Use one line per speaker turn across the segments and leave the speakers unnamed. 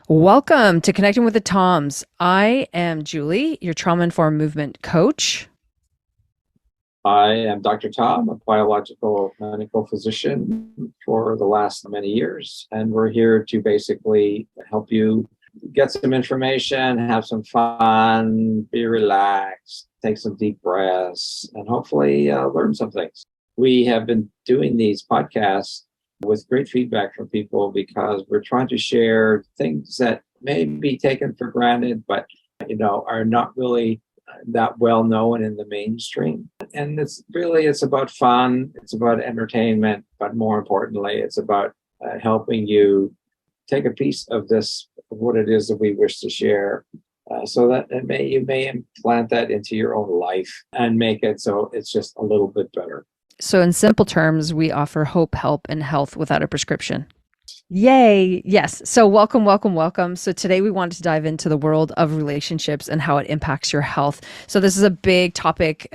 Welcome to Connecting with the Toms. I am Julie, your trauma-informed movement coach.
I am Dr. Tom, a biological medical physician for the last many years, and we're here to basically help you get some information, have some fun, be relaxed, take some deep breaths, and hopefully learn some things. We have been doing these podcasts with great feedback from people because we're trying to share things that may be taken for granted, but are not really that well known in the mainstream. And it's about fun, it's about entertainment, but more importantly, it's about helping you take a piece of this, of what it is that we wish to share, so that you may implant that into your own life and make it so it's just a little bit better.
So, in simple terms, we offer hope, help, and health without a prescription. Yay. Yes. So welcome, welcome, welcome. So today we wanted to dive into the world of relationships and how it impacts your health. So this is a big topic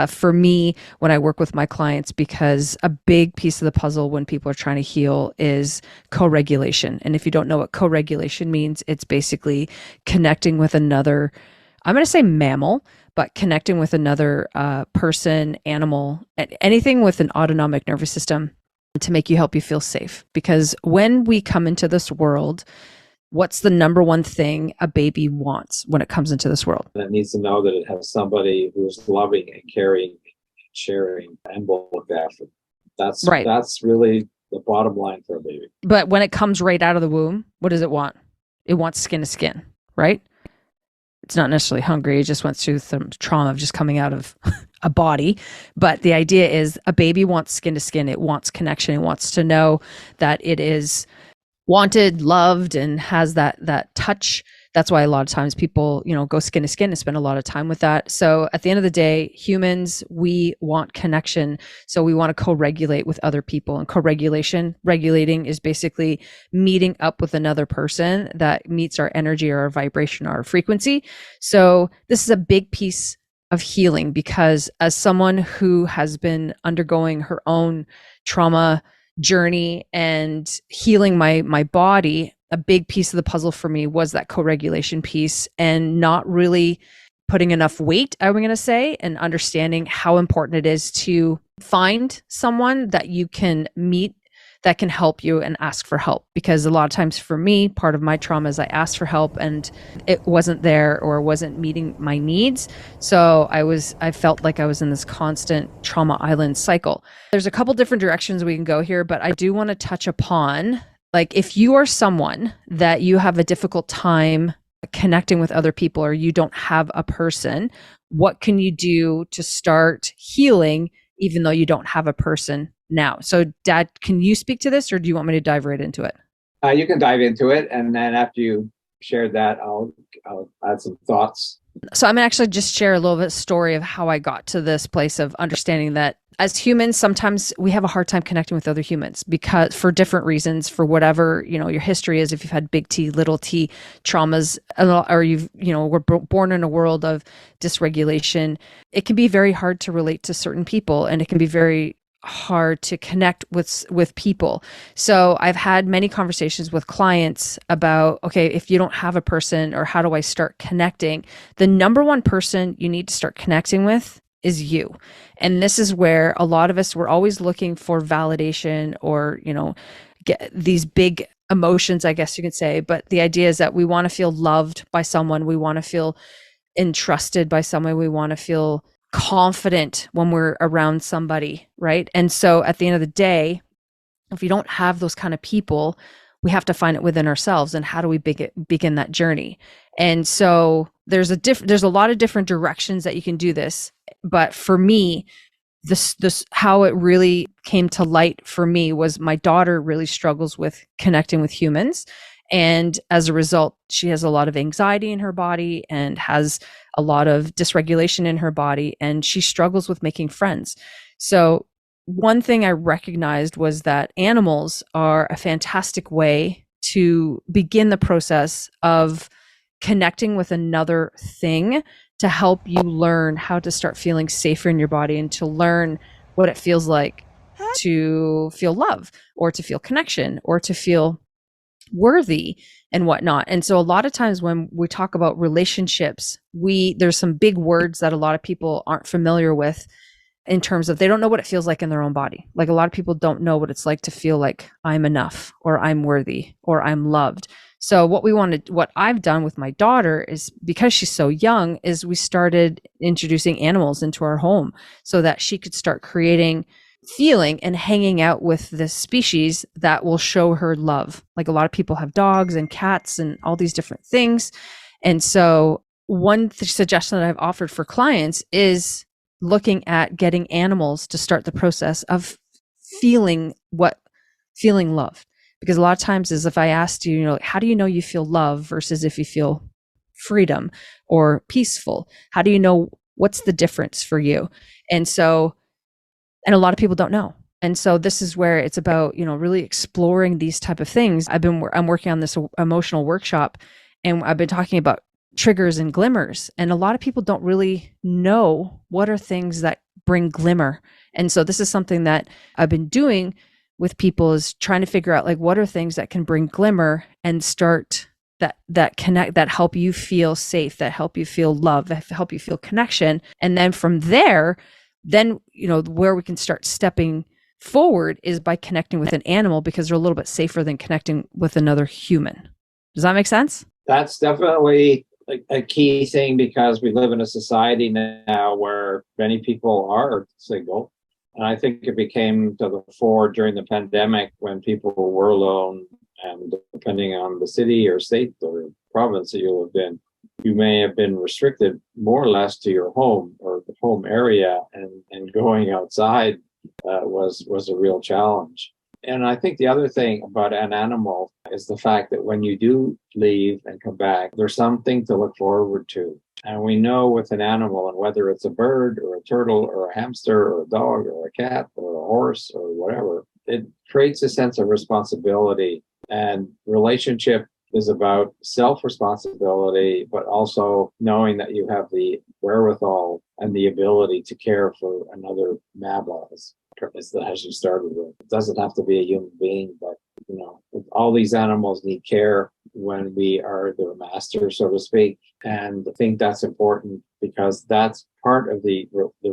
for me when I work with my clients, because a big piece of the puzzle when people are trying to heal is co-regulation. And if you don't know what co-regulation means, it's basically connecting with another, I'm going to say mammal, but connecting with another person, animal, anything with an autonomic nervous system to help you feel safe. Because when we come into this world, what's the number one thing a baby wants when it comes into this world?
And it needs to know that it has somebody who's loving and caring, sharing, and will look after. That's really the bottom line for a baby.
But when it comes right out of the womb, what does it want? It wants skin to skin, right? It's not necessarily hungry. It just went through some trauma of just coming out of a body. But the idea is a baby wants skin to skin. It wants connection. It wants to know that it is wanted, loved, and has that touch. That's why a lot of times people, go skin to skin and spend a lot of time with that. So at the end of the day, humans, we want connection. So we want to co-regulate with other people. And regulating is basically meeting up with another person that meets our energy or our vibration or our frequency. So this is a big piece of healing, because as someone who has been undergoing her own trauma journey and healing my body, a big piece of the puzzle for me was that co-regulation piece, and not really putting enough weight, I'm going to say, and understanding how important it is to find someone that you can meet that can help you and ask for help. Because a lot of times for me, part of my trauma is I asked for help and it wasn't there or wasn't meeting my needs. So I felt like I was in this constant trauma island cycle. There's a couple different directions we can go here, but I do want to touch upon, like, if you are someone that you have a difficult time connecting with other people, or you don't have a person, what can you do to start healing even though you don't have a person now? So Dad, can you speak to this, or do you want me to dive right into it?
You can dive into it, and then after you share that, I'll add some thoughts.
So I'm gonna actually just share a little bit of story of how I got to this place of understanding that as humans, sometimes we have a hard time connecting with other humans, because for different reasons, for whatever, your history is, if you've had big T, little t traumas, or were born in a world of dysregulation, it can be very hard to relate to certain people, and it can be very hard to connect with people. So I've had many conversations with clients about, okay, if you don't have a person, or how do I start connecting? The number one person you need to start connecting with is you. And this is where a lot of us, we're always looking for validation, or, get these big emotions, I guess you could say. But the idea is that we want to feel loved by someone. We want to feel entrusted by someone. We want to feel confident when we're around somebody, right? And so at the end of the day, if you don't have those kind of people, we have to find it within ourselves. And how do we begin that journey? And so there's a lot of different directions that you can do this. But for me, this how it really came to light for me was my daughter really struggles with connecting with humans. And as a result, she has a lot of anxiety in her body and has a lot of dysregulation in her body, and she struggles with making friends. So one thing I recognized was that animals are a fantastic way to begin the process of connecting with another thing, to help you learn how to start feeling safer in your body, and to learn what it feels like to feel love, or to feel connection, or to feel worthy and whatnot. And so a lot of times when we talk about relationships, there's some big words that a lot of people aren't familiar with, in terms of they don't know what it feels like in their own body. Like a lot of people don't know what it's like to feel like I'm enough, or I'm worthy, or I'm loved. So what I've done with my daughter is, because she's so young, is we started introducing animals into our home so that she could start creating feeling and hanging out with this species that will show her love. Like a lot of people have dogs and cats and all these different things. And so one suggestion that I've offered for clients is looking at getting animals to start the process of feeling love. Because a lot of times is, if I asked you, how do you know you feel love versus if you feel freedom or peaceful? How do you know, what's the difference for you? And a lot of people don't know. And so this is where it's about, really exploring these type of things. I'm working on this emotional workshop, and I've been talking about triggers and glimmers. And a lot of people don't really know what are things that bring glimmer. And so this is something that I've been doing with people, is trying to figure out, like, what are things that can bring glimmer and start that connect, that help you feel safe, that help you feel love, that help you feel connection. And then from there, where we can start stepping forward is by connecting with an animal, because they're a little bit safer than connecting with another human. Does that make sense?
That's definitely a key thing, because we live in a society now where many people are single. And I think it became to the fore during the pandemic, when people were alone, and depending on the city or state or province that you lived in, you may have been restricted more or less to your home or the home area, and going outside was a real challenge. And I think the other thing about an animal is the fact that when you do leave and come back, there's something to look forward to. And we know with an animal, and whether it's a bird or a turtle or a hamster or a dog or a cat or a horse or whatever, it creates a sense of responsibility. And relationship is about self-responsibility, but also knowing that you have the wherewithal and the ability to care for another mammal, as you started with. It doesn't have to be a human being, but all these animals need care when we are their master, so to speak. And I think that's important, because that's part of the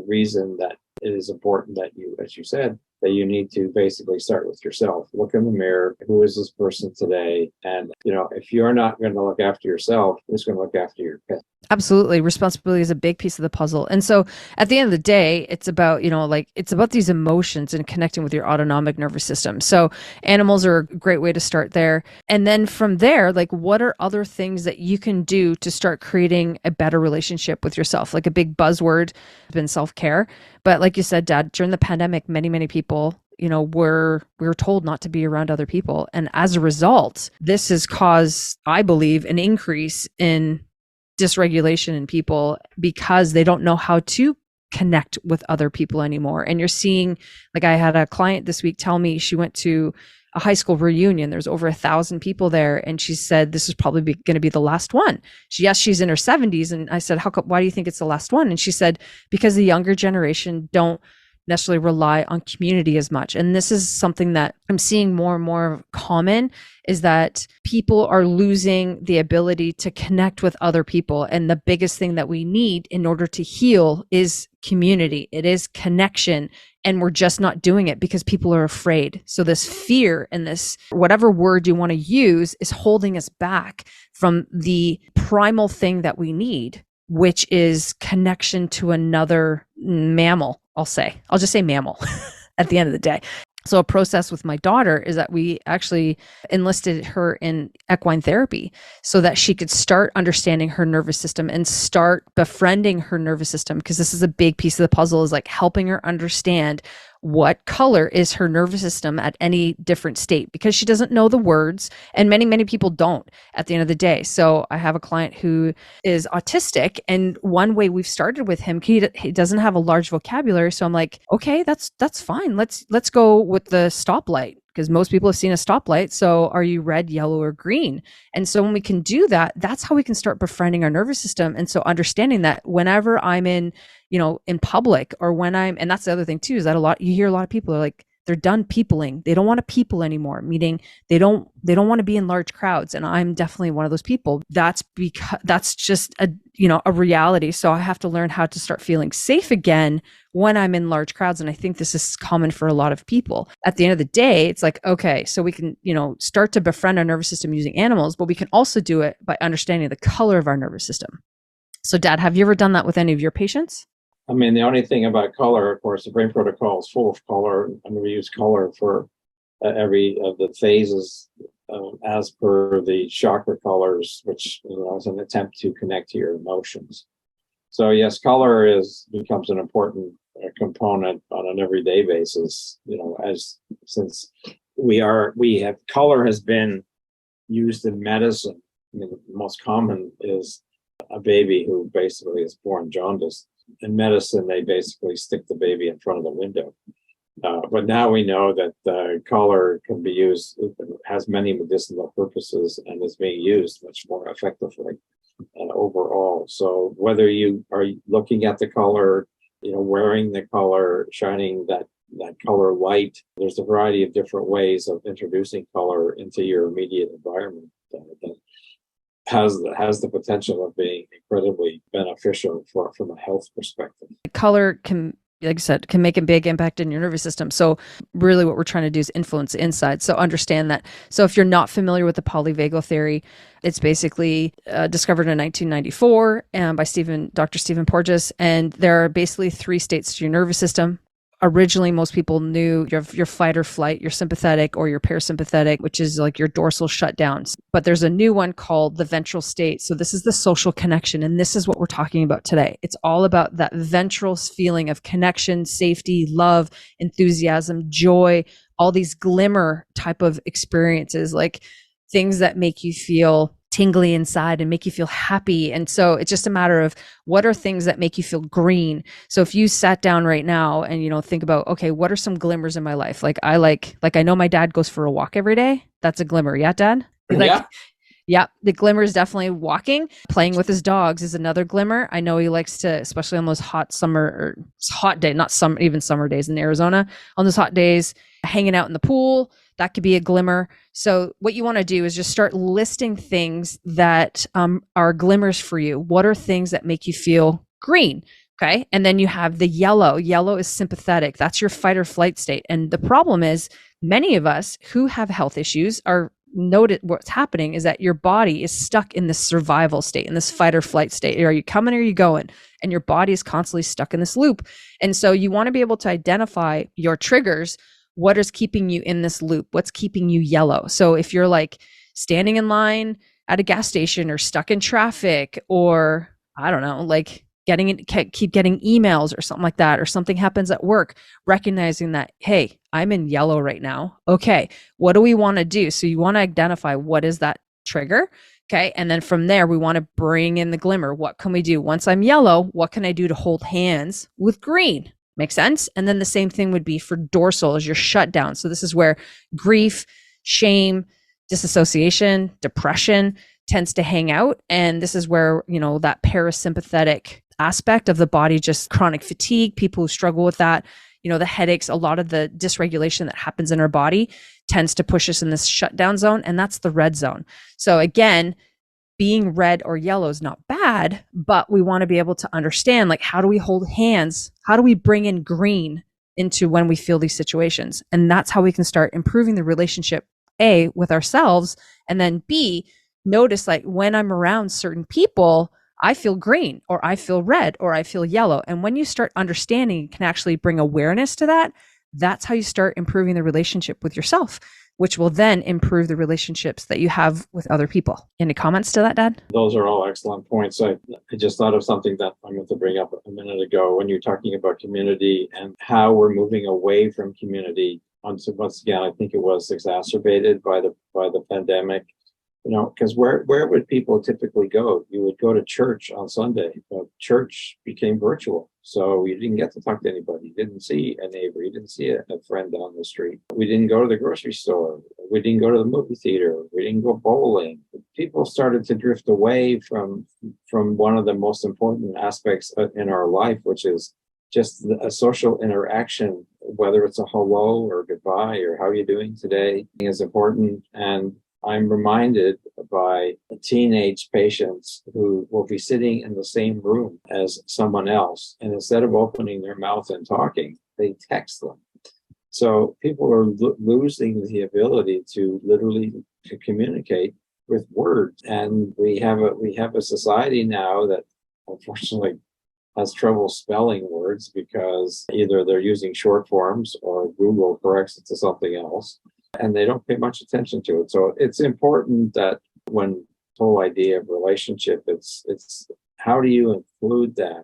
reason that it is important that you, as you said, that you need to basically start with yourself. Look in the mirror. Who is this person today? And, if you're not going to look after yourself, who's going to look after your pet?
Absolutely. Responsibility is a big piece of the puzzle. And so at the end of the day, it's about, it's about these emotions and connecting with your autonomic nervous system. So animals are a great way to start there. And then from there, like, what are other things that you can do to start creating a better relationship with yourself? Like, a big buzzword has been self-care. But like you said, Dad, during the pandemic, many people, we were told not to be around other people. And as a result, this has caused, I believe, an increase in dysregulation in people, because they don't know how to connect with other people anymore. And you're seeing, like, I had a client this week tell me she went to a high school reunion. There's over 1,000 people there. And she said, this is probably going to be the last one. She's in her 70s. And I said, why do you think it's the last one? And she said, because the younger generation don't necessarily rely on community as much. And this is something that I'm seeing more and more common, is that people are losing the ability to connect with other people. And the biggest thing that we need in order to heal is community. It is connection. And we're just not doing it because people are afraid. So this fear and this, whatever word you want to use, is holding us back from the primal thing that we need, which is connection to another mammal. I'll just say mammal at the end of the day. So a process with my daughter is that we actually enlisted her in equine therapy so that she could start understanding her nervous system and start befriending her nervous system. Because this is a big piece of the puzzle, is like helping her understand what color is her nervous system at any different state, because she doesn't know the words, and many people don't at the end of the day. So I have a client who is autistic, and one way we've started with him, he doesn't have a large vocabulary. So I'm like, okay, that's fine. Let's go with the stoplight, because most people have seen a stoplight. So are you red, yellow, or green? And so when we can do that, that's how we can start befriending our nervous system. And so understanding that whenever I'm in public, or when and that's the other thing too, is that you hear a lot of people are like, They're done peopling. They don't want to people anymore, meaning they don't want to be in large crowds. And I'm definitely one of those people. That's because that's just a reality. So I have to learn how to start feeling safe again when I'm in large crowds. And I think this is common for a lot of people. At the end of the day, it's like, okay, so we can, start to befriend our nervous system using animals, but we can also do it by understanding the color of our nervous system. So Dad, have you ever done that with any of your patients?
I mean, the only thing about color, of course, the brain protocol is full of color, and we use color for every of the phases as per the chakra colors, which is an attempt to connect to your emotions. So yes, color becomes an important component on an everyday basis. Since color has been used in medicine. I mean, the most common is a baby who basically is born jaundiced. In medicine, they basically stick the baby in front of the window. But now we know that color can be used, has many medicinal purposes, and is being used much more effectively overall. So whether you are looking at the color, wearing the color, shining that color light, there's a variety of different ways of introducing color into your immediate environment that has the potential of being incredibly beneficial from a health perspective.
Color can, like I said, can make a big impact in your nervous system. So really what we're trying to do is influence the inside. So understand that. So if you're not familiar with the polyvagal theory, it's basically discovered in 1994 by Dr. Stephen Porges. And there are basically 3 states to your nervous system. Originally, most people knew your fight or flight, your sympathetic or your parasympathetic, which is like your dorsal shutdowns. But there's a new one called the ventral state. So this is the social connection. And this is what we're talking about today. It's all about that ventral feeling of connection, safety, love, enthusiasm, joy, all these glimmer type of experiences, like things that make you feel tingly inside and make you feel happy. And so it's just a matter of what are things that make you feel green. So if you sat down right now and think about, okay, what are some glimmers in my life? Like I know my dad goes for a walk every day. That's a glimmer. Yeah, Dad?
Yeah.
Yeah, the glimmer is definitely walking. Playing with his dogs is another glimmer. I know he likes to, especially on those hot day, not some, even summer days in Arizona, on those hot days, hanging out in the pool. That could be a glimmer. So what you want to do is just start listing things that are glimmers for you. What are things that make you feel green? Okay. And then you have the yellow. Yellow is sympathetic. That's your fight or flight state. And the problem is many of us who have health issues are noted what's happening is that your body is stuck in this survival state, in this fight or flight state. Are you coming or are you going? And your body is constantly stuck in this loop. And so you want to be able to identify your triggers. What is keeping you in this loop? What's keeping you yellow? So if you're like standing in line at a gas station or stuck in traffic, or I don't know, like keep getting emails or something like that, or something happens at work, recognizing that, hey, I'm in yellow right now. Okay, what do we want to do? So you want to identify what is that trigger. Okay. And then from there, we want to bring in the glimmer. What can we do? Once I'm yellow, what can I do to hold hands with green? Make sense? And then the same thing would be for dorsal as your shutdown. So this is where grief, shame, disassociation, depression tends to hang out. And this is where, that parasympathetic aspect of the body, just chronic fatigue, people who struggle with that, the headaches, a lot of the dysregulation that happens in our body tends to push us in this shutdown zone. And that's the red zone. So again, being red or yellow is not bad, but we want to be able to understand, like, how do we hold hands? How do we bring in green into when we feel these situations? And that's how we can start improving the relationship, A, with ourselves, and then B, notice, like, when I'm around certain people, I feel green or I feel red or I feel yellow. And when you start understanding, you can actually bring awareness to that. That's how you start improving the relationship with yourself, which will then improve the relationships that you have with other people. Any comments to that, Dad?
Those are all excellent points. I just thought of something that I meant to bring up a minute ago when you're talking about community and how we're moving away from community. Once again, I think it was exacerbated by the pandemic. Because where would people typically go? You would go to church on Sunday, but church became virtual. So you didn't get to talk to anybody. You didn't see a neighbor. You didn't see a friend down the street. We didn't go to the grocery store. We didn't go to the movie theater. We didn't go bowling. People started to drift away from one of the most important aspects in our life, which is just a social interaction, whether it's a hello or goodbye or how are you doing today, is important. And I'm reminded by teenage patients who will be sitting in the same room as someone else, and instead of opening their mouth and talking, they text them. So people are losing the ability to literally to communicate with words, and we have a society now that unfortunately has trouble spelling words because either they're using short forms or Google corrects it to something else, and they don't pay much attention to it. So it's important that when the whole idea of relationship, it's how do you include that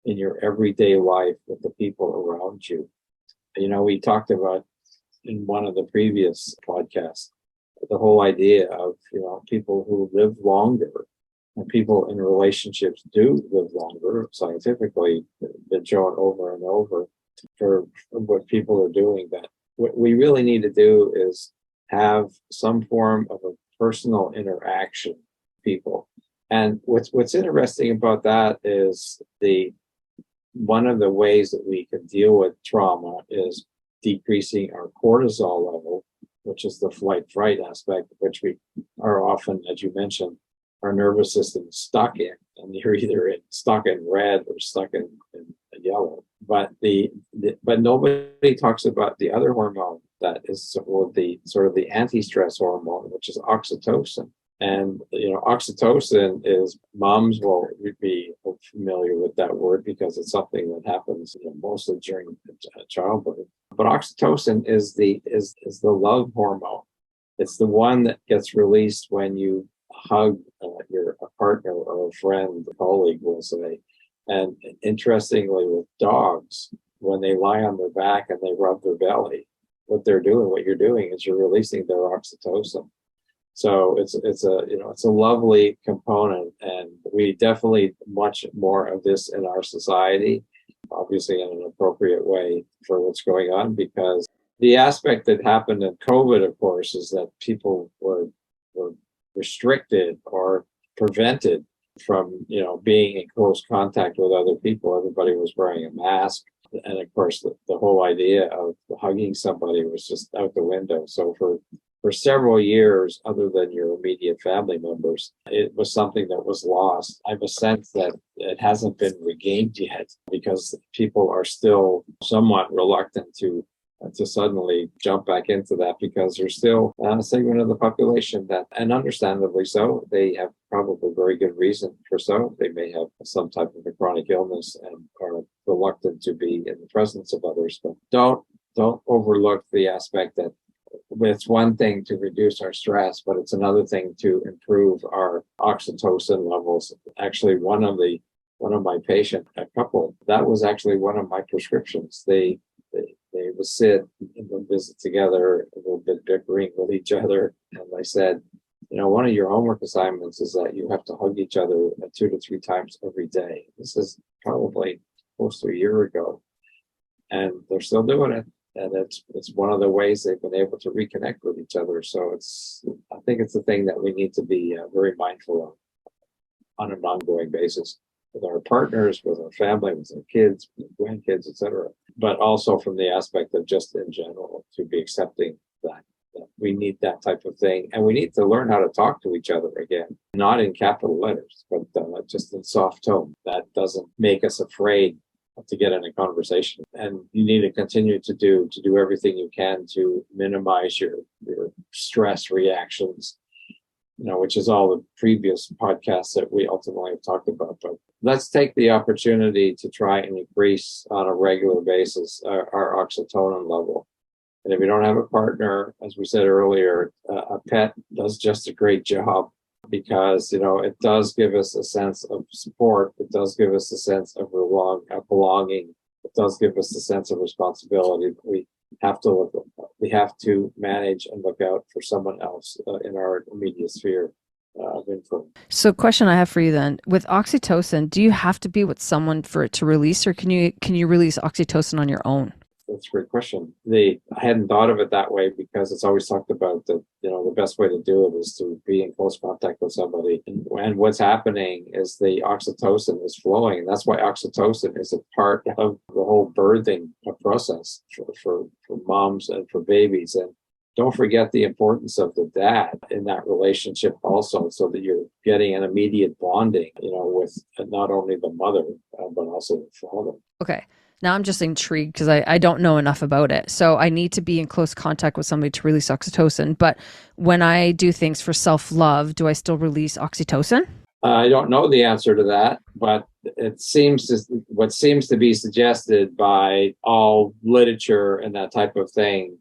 in your everyday life with the people around you? You know, we talked about in one of the previous podcasts the whole idea of, you know, people who live longer and people in relationships do live longer. Scientifically, been shown over and over for what people are doing. That what we really need to do is have some form of a personal interaction with people. And what's interesting about that is one of the ways that we can deal with trauma is decreasing our cortisol level, which is the flight-fright aspect, which we are often, as you mentioned, our nervous system is stuck in, and you're either stuck in red or stuck in yellow. But but nobody talks about the other hormone that is sort of the anti-stress hormone, which is oxytocin. And, you know, oxytocin is, moms will be familiar with that word because it's something that happens, you know, mostly during childbirth. But oxytocin is the love hormone. It's the one that gets released when you hug a partner or a friend, a colleague, will say. And interestingly, with dogs, when they lie on their back and they rub their belly, what you're doing is you're releasing their oxytocin. So it's a lovely component, and we definitely much more of this in our society, obviously in an appropriate way for what's going on, because the aspect that happened in COVID, of course, is that people were restricted or prevented from, you know, being in close contact with other people. Everybody was wearing a mask. And of course, the whole idea of hugging somebody was just out the window. So for several years, other than your immediate family members, it was something that was lost. I have a sense that it hasn't been regained yet because people are still somewhat reluctant to suddenly jump back into that, because there's still a segment of the population that, and understandably so, they have probably very good reason for so. They may have some type of a chronic illness and are reluctant to be in the presence of others. But don't overlook the aspect that it's one thing to reduce our stress, but it's another thing to improve our oxytocin levels. Actually, one of my patient, a couple, that was actually one of my prescriptions. They would sit and would visit together, a little bit bickering with each other. And I said, you know, one of your homework assignments is that you have to hug each other 2 to 3 times every day. This is probably close to a year ago, and they're still doing it. And it's one of the ways they've been able to reconnect with each other. So I think it's a thing that we need to be very mindful of on an ongoing basis with our partners, with our family, with our kids, with grandkids, etc. But also from the aspect of just in general to be accepting that we need that type of thing, and we need to learn how to talk to each other again, not in capital letters, but just in soft tone. That doesn't make us afraid to get in a conversation. And you need to continue to do everything you can to minimize your stress reactions, you know, which is all the previous podcasts that we ultimately have talked about. But let's take the opportunity to try and increase on a regular basis our oxytocin level. And if you don't have a partner, as we said earlier, a pet does just a great job, because, you know, it does give us a sense of support. It does give us a sense of belonging. It does give us a sense of responsibility. We have to manage and look out for someone else in our immediate sphere of influence.
So question I have for you then, with oxytocin, do you have to be with someone for it to release, or can you release oxytocin on your own?
That's a great question. I hadn't thought of it that way because it's always talked about that, the best way to do it is to be in close contact with somebody. And what's happening is the oxytocin is flowing. And that's why oxytocin is a part of the whole birthing process for moms and for babies. And don't forget the importance of the dad in that relationship also, so that you're getting an immediate bonding, with not only the mother, but also the father.
Okay. Now I'm just intrigued because I don't know enough about it. So I need to be in close contact with somebody to release oxytocin. But when I do things for self-love, do I still release oxytocin?
I don't know the answer to that, but what seems to be suggested by all literature and that type of thing,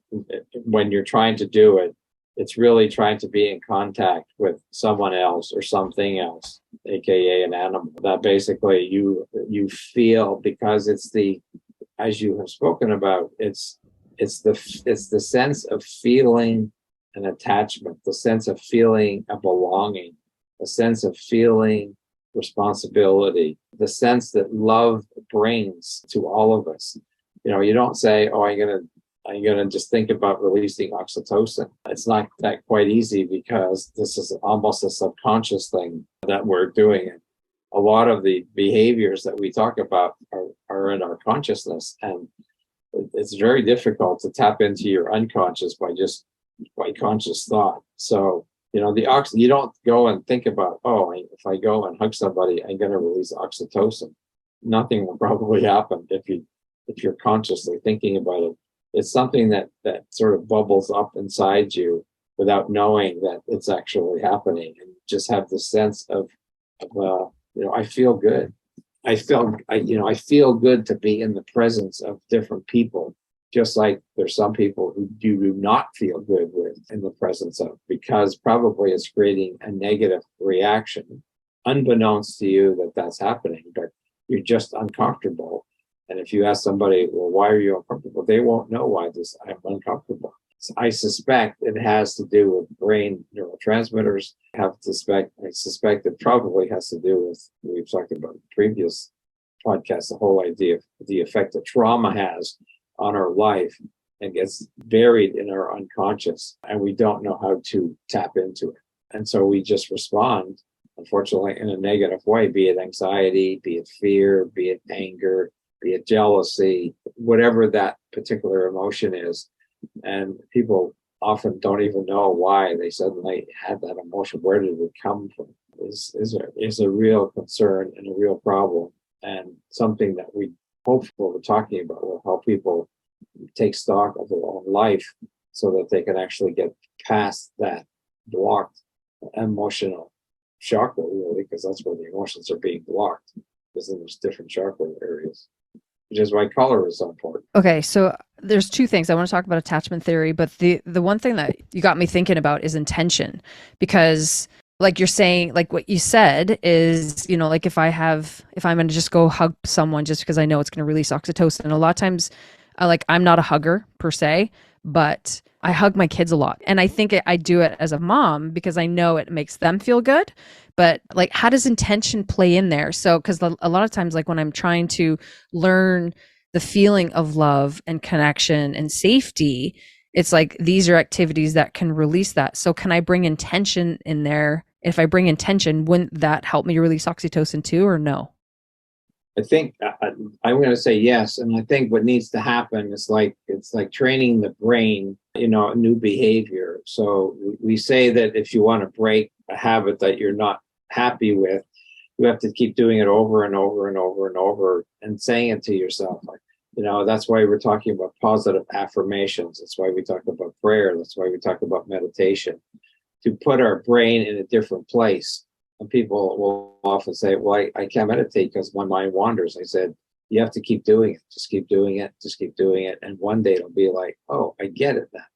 when you're trying to do it, it's really trying to be in contact with someone else or something else, aka an animal, that basically you feel, because as you have spoken about, it's the sense of feeling an attachment, the sense of feeling a belonging, a sense of feeling responsibility, the sense that love brings to all of us. You don't say, "Oh, I'm gonna just think about releasing oxytocin." It's not that quite easy, because this is almost a subconscious thing that we're doing. A lot of the behaviors that we talk about are in our consciousness, and it's very difficult to tap into your unconscious by conscious thought. So, you don't go and think about, "Oh, if I go and hug somebody, I'm going to release oxytocin." Nothing will probably happen if you're consciously thinking about it. It's something that sort of bubbles up inside you without knowing that it's actually happening, and just have the sense of I feel good. I feel good to be in the presence of different people, just like there's some people who you do not feel good with in the presence of, because probably it's creating a negative reaction, unbeknownst to you that that's happening, but you're just uncomfortable. And if you ask somebody, "Well, why are you uncomfortable?" they won't know why I'm uncomfortable. So I suspect it has to do with brain neurotransmitters. I suspect it probably has to do with, we've talked about in previous podcasts, the whole idea of the effect that trauma has on our life and gets buried in our unconscious, and we don't know how to tap into it. And so we just respond, unfortunately, in a negative way, be it anxiety, be it fear, be it anger, be it jealousy, whatever that particular emotion is. And people often don't even know why they suddenly had that emotion. Where did it come from? Is a real concern and a real problem, and something that we hopefully we're talking about will help people take stock of their own life, so that they can actually get past that blocked emotional chakra, really, because that's where the emotions are being blocked, because then there's different chakra areas, which is why color is so important.
Okay, so there's two things. I want to talk about attachment theory, but the one thing that you got me thinking about is intention, because like you're saying, like what you said is, like if I'm going to just go hug someone just because I know it's going to release oxytocin. A lot of times, I'm not a hugger per se, but I hug my kids a lot. And I think I do it as a mom because I know it makes them feel good. But how does intention play in there? So, because a lot of times, when I'm trying to learn the feeling of love and connection and safety, it's these are activities that can release that. So can I bring intention in there? If I bring intention, wouldn't that help me release oxytocin too, or no?
I think I'm going to say yes. And I think what needs to happen is it's like training the brain, new behavior. So we say that if you want to break a habit that you're not happy with, you have to keep doing it over and over and over and over, and saying it to yourself. That's why we're talking about positive affirmations. That's why we talk about prayer. That's why we talk about meditation, to put our brain in a different place. And people will often say, "Well, I can't meditate because my mind wanders." I said, you have to keep doing it. Just keep doing it. Just keep doing it. And one day it'll be like, "Oh, I get it now.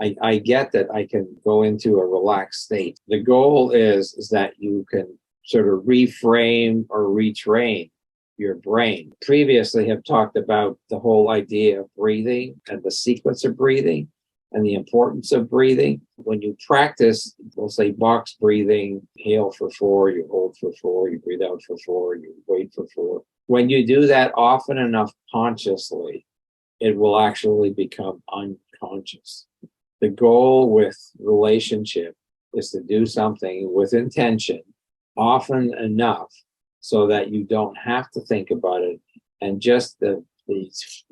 I get that I can go into a relaxed state." The goal is that you can sort of reframe or retrain your brain. Previously have talked about the whole idea of breathing and the sequence of breathing and the importance of breathing. When you practice, we'll say box breathing, inhale for 4, you hold for 4, you breathe out for 4, you wait for 4. When you do that often enough consciously, it will actually become unconscious. The goal with relationship is to do something with intention, often enough, so that you don't have to think about it. And just the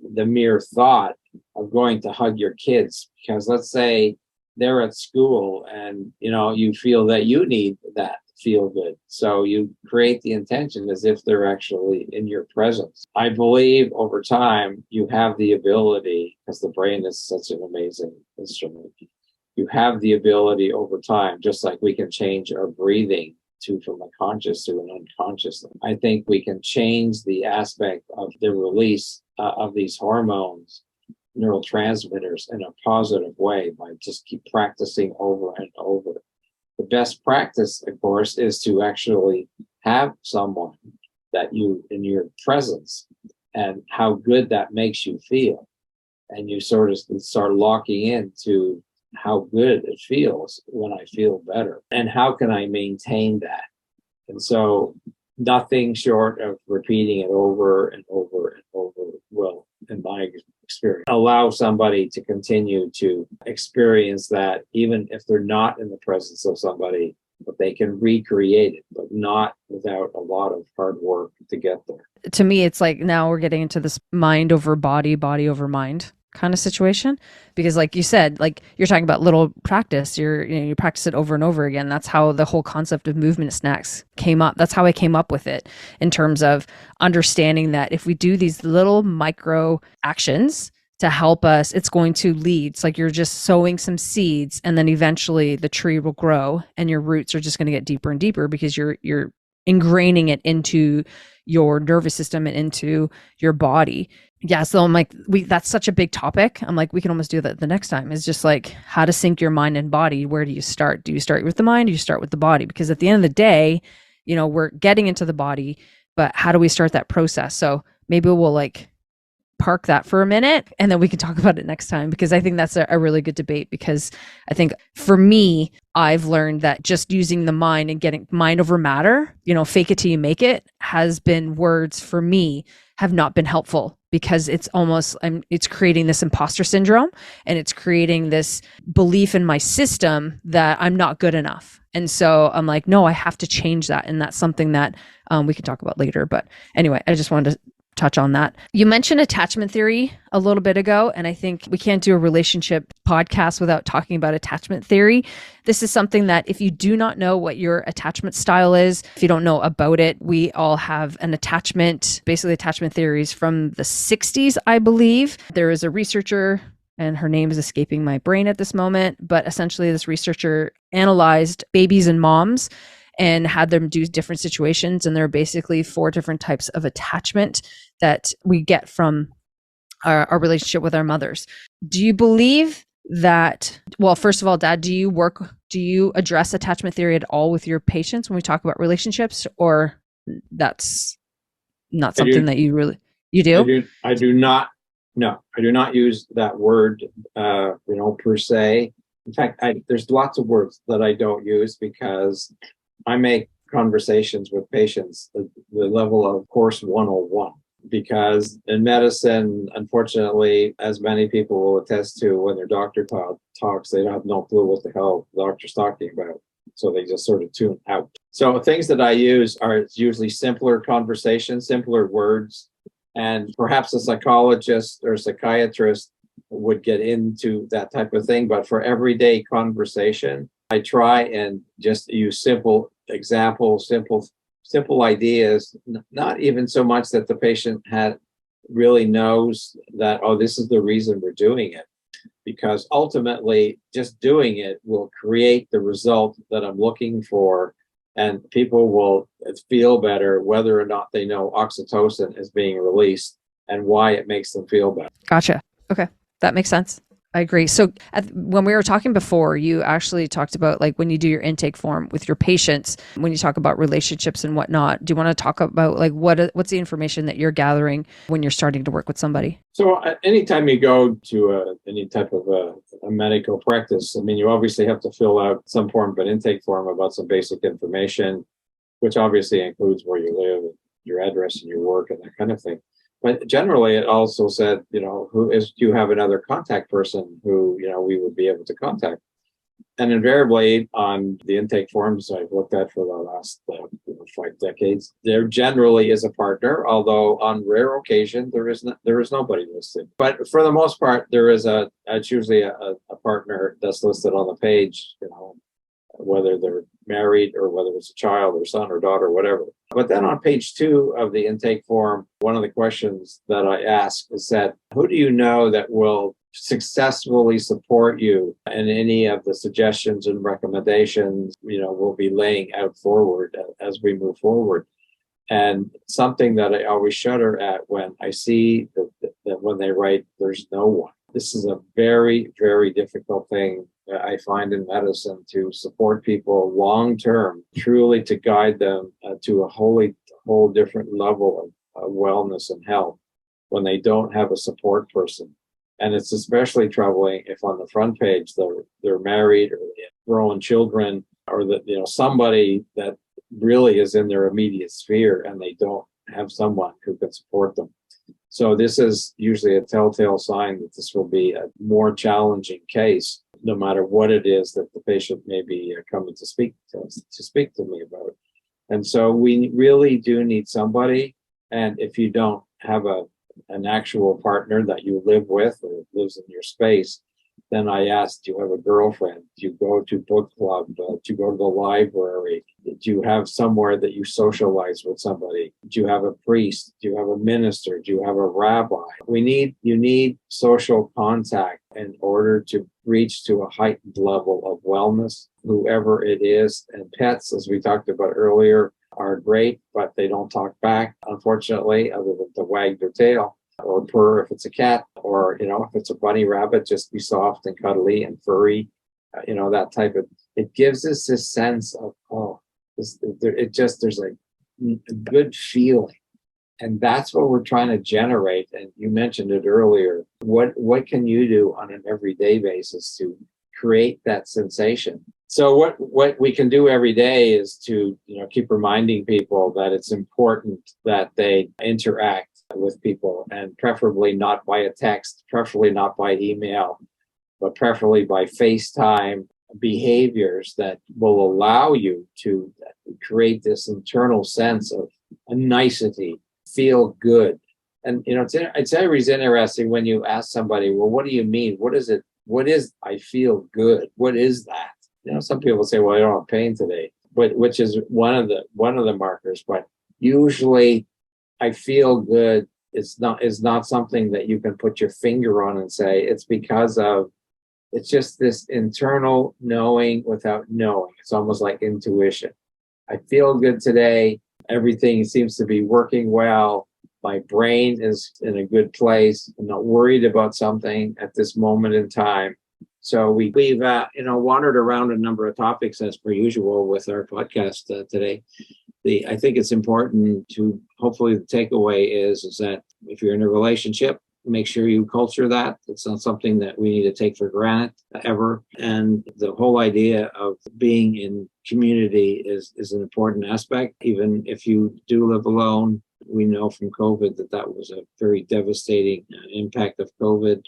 mere thought of going to hug your kids, because let's say they're at school and you feel that you need that feel good, so you create the intention as if they're actually in your presence. I believe over time you have the ability, because the brain is such an amazing instrument, you have the ability over time, just like we can change our breathing from a conscious to an unconscious. I think we can change the aspect of the release of these hormones, neurotransmitters, in a positive way by just keep practicing over and over. The best practice, of course, is to actually have someone that you in your presence, and how good that makes you feel. And you sort of start locking into how good it feels when I feel better, and how can I maintain that. And so nothing short of repeating it over and over and over will, in my experience, allow somebody to continue to experience that, even if they're not in the presence of somebody, but they can recreate it, but not without a lot of hard work to get there.
To me, it's like now we're getting into this mind over body, body over mind kind of situation, because like you said, like you're talking about little practice, you practice it over and over again. That's how the whole concept of movement snacks came up. That's how I came up with it, in terms of understanding that if we do these little micro actions to help us, it's going to lead. It's like you're just sowing some seeds, and then eventually the tree will grow and your roots are just going to get deeper and deeper, because you're ingraining it into your nervous system and into your body. Yeah. So I'm like, that's such a big topic. I'm like, we can almost do that the next time. It's just like how to sync your mind and body. Where do you start? Do you start with the mind? Do you start with the body? Because at the end of the day, we're getting into the body, but how do we start that process? So maybe we'll like park that for a minute and then we can talk about it next time, because I think that's a really good debate. Because I think for me, I've learned that just using the mind and getting mind over matter, fake it till you make it, has been words for me have not been helpful, because it's almost, it's creating this imposter syndrome, and it's creating this belief in my system that I'm not good enough. And so I'm like, no, I have to change that. And that's something that we can talk about later. But anyway, I just wanted to touch on that. You mentioned attachment theory a little bit ago, and I think we can't do a relationship podcast without talking about attachment theory. This is something that if you do not know what your attachment style is, if you don't know about it, we all have an attachment, basically attachment theories from the 60s, I believe. There is a researcher, and her name is escaping my brain at this moment, but essentially this researcher analyzed babies and moms and had them do different situations. And there are basically 4 different types of attachment that we get from our relationship with our mothers. Do you believe that, well, first of all, Dad, do you address attachment theory at all with your patients when we talk about relationships, or that's not something that you do?
I do not. No, I do not use that word, per se. In fact, there's lots of words that I don't use, because I make conversations with patients at the level of course 101, because in medicine, unfortunately, as many people will attest to, when their doctor talks, they have no clue what the hell the doctor's talking about. So they just sort of tune out. So things that I use are usually simpler conversations, simpler words, and perhaps a psychologist or psychiatrist would get into that type of thing. But for everyday conversation, I try and just use simple examples, simple ideas, not even so much that the patient really knows that, oh, this is the reason we're doing it. Because ultimately, just doing it will create the result that I'm looking for, and people will feel better whether or not they know oxytocin is being released and why it makes them feel better.
Gotcha. Okay. That makes sense. I agree. So when we were talking before, you actually talked about like when you do your intake form with your patients, when you talk about relationships and whatnot, do you want to talk about like what's the information that you're gathering when you're starting to work with somebody?
So anytime you go to any type of a medical practice, I mean, you obviously have to fill out some form of an intake form about some basic information, which obviously includes where you live, your address and your work and that kind of thing. But generally, it also said, who is, do you have another contact person who, we would be able to contact? And invariably on the intake forms I've looked at for the last 5 decades, there generally is a partner, although on rare occasion there is nobody listed. But for the most part, it's usually a partner that's listed on the page, whether they're married or whether it's a child or son or daughter, whatever. But then on page 2 of the intake form, one of the questions that I ask is that, who do you know that will successfully support you in any of the suggestions and recommendations, we'll be laying out forward as we move forward? And something that I always shudder at when I see that when they write, there's no one. This is a very, very difficult thing I find in medicine, to support people long term, truly to guide them to a whole different level of wellness and health when they don't have a support person. And it's especially troubling if on the front page they're married or grown children, or that somebody that really is in their immediate sphere and they don't have someone who can support them. So this is usually a telltale sign that this will be a more challenging case, no matter what it is that the patient may be coming to speak to me about. And so we really do need somebody. And if you don't have an actual partner that you live with or lives in your space, then I asked, do you have a girlfriend? Do you go to book club? Do you go to the library? Do you have somewhere that you socialize with somebody? Do you have a priest? Do you have a minister? Do you have a rabbi? You need social contact in order to reach to a heightened level of wellness, whoever it is. And pets, as we talked about earlier, are great, but they don't talk back, unfortunately, other than to wag their tail or purr if it's a cat, or if it's a bunny rabbit, just be soft and cuddly and furry, that type of. It gives us this sense of there's a good feeling, and that's what we're trying to generate. And you mentioned it earlier. What can you do on an everyday basis to create that sensation? So what we can do every day is to keep reminding people that it's important that they interact with people, and preferably not by a text, preferably not by email, but preferably by FaceTime, behaviors that will allow you to create this internal sense of a nicety, feel good. And it's always interesting when you ask somebody, well, what do you mean? What is it? What is I feel good? What is that? Some people say, well, I don't have pain today, but which is one of the markers. But usually I feel good is not something that you can put your finger on and say it's because of. It's just this internal knowing without knowing. It's almost like intuition. I feel good today. Everything seems to be working well. My brain is in a good place. I'm not worried about something at this moment in time. So we've wandered around a number of topics as per usual with our podcast today. I think it's important to, hopefully the takeaway is that if you're in a relationship, make sure you culture that. It's not something that we need to take for granted ever. And the whole idea of being in community is an important aspect. Even if you do live alone, we know from COVID that was a very devastating impact of COVID,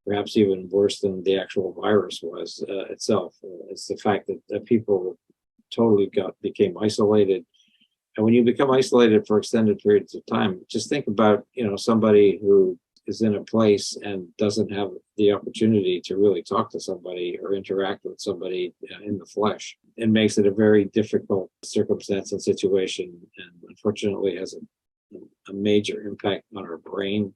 perhaps even worse than the actual virus was itself. It's the fact that people totally became isolated. And when you become isolated for extended periods of time, just think about, somebody who is in a place and doesn't have the opportunity to really talk to somebody or interact with somebody in the flesh. It makes it a very difficult circumstance and situation, and unfortunately has a major impact on our brain,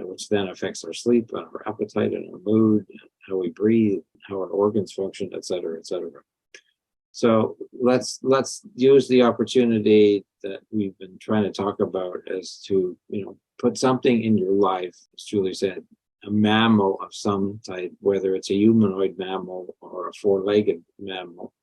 which then affects our sleep, our appetite, and our mood, how we breathe, how our organs function, et cetera, et cetera. So let's use the opportunity that we've been trying to talk about as to, put something in your life, as Julie said, a mammal of some type, whether it's a humanoid mammal or a four-legged mammal,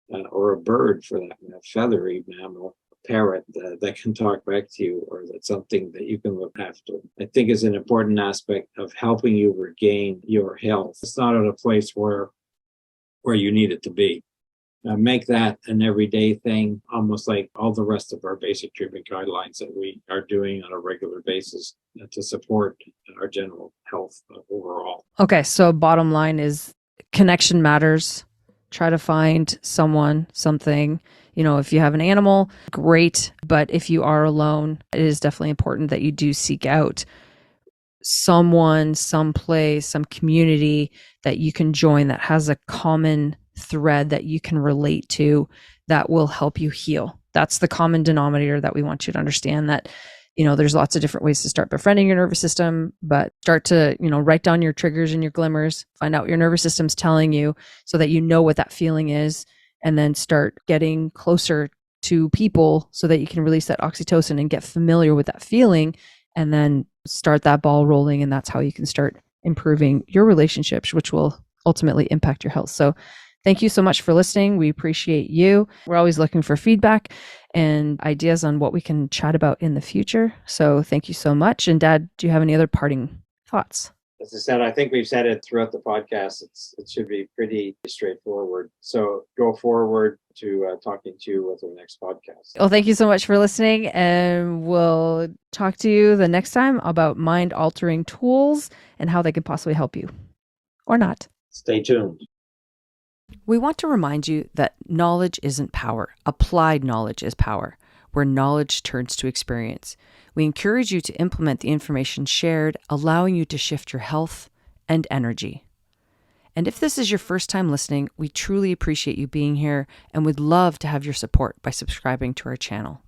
or a bird for that, a feathery mammal, a parrot that can talk back to you, or that's something that you can look after. I think is an important aspect of helping you regain your health. It's not at a place where you need it to be. make that an everyday thing, almost like all the rest of our basic treatment guidelines that we are doing on a regular basis to support our general health overall.
Okay, so bottom line is connection matters. Try to find someone, something. If you have an animal, great. But if you are alone, it is definitely important that you do seek out someone, someplace, some community that you can join that has a common thread that you can relate to that will help you heal. That's the common denominator that we want you to understand, that there's lots of different ways to start befriending your nervous system, but start to write down your triggers and your glimmers, find out what your nervous system's telling you so that you know what that feeling is, and then start getting closer to people so that you can release that oxytocin and get familiar with that feeling, and then start that ball rolling. And that's how you can start improving your relationships, which will ultimately impact your health. So thank you so much for listening. We appreciate you. We're always looking for feedback and ideas on what we can chat about in the future. So thank you so much. And Dad, do you have any other parting thoughts?
As I said, I think we've said it throughout the podcast. It should be pretty straightforward. So go forward to talking to you with our next podcast.
Well, thank you so much for listening. And we'll talk to you the next time about mind-altering tools and how they could possibly help you or not.
Stay tuned.
We want to remind you that knowledge isn't power. Applied knowledge is power, where knowledge turns to experience. We encourage you to implement the information shared, allowing you to shift your health and energy. And if this is your first time listening, we truly appreciate you being here and would love to have your support by subscribing to our channel.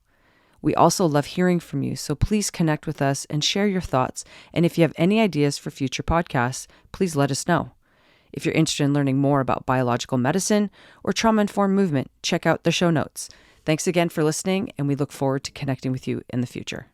We also love hearing from you, so please connect with us and share your thoughts. And if you have any ideas for future podcasts, please let us know. If you're interested in learning more about biological medicine or trauma-informed movement, check out the show notes. Thanks again for listening, and we look forward to connecting with you in the future.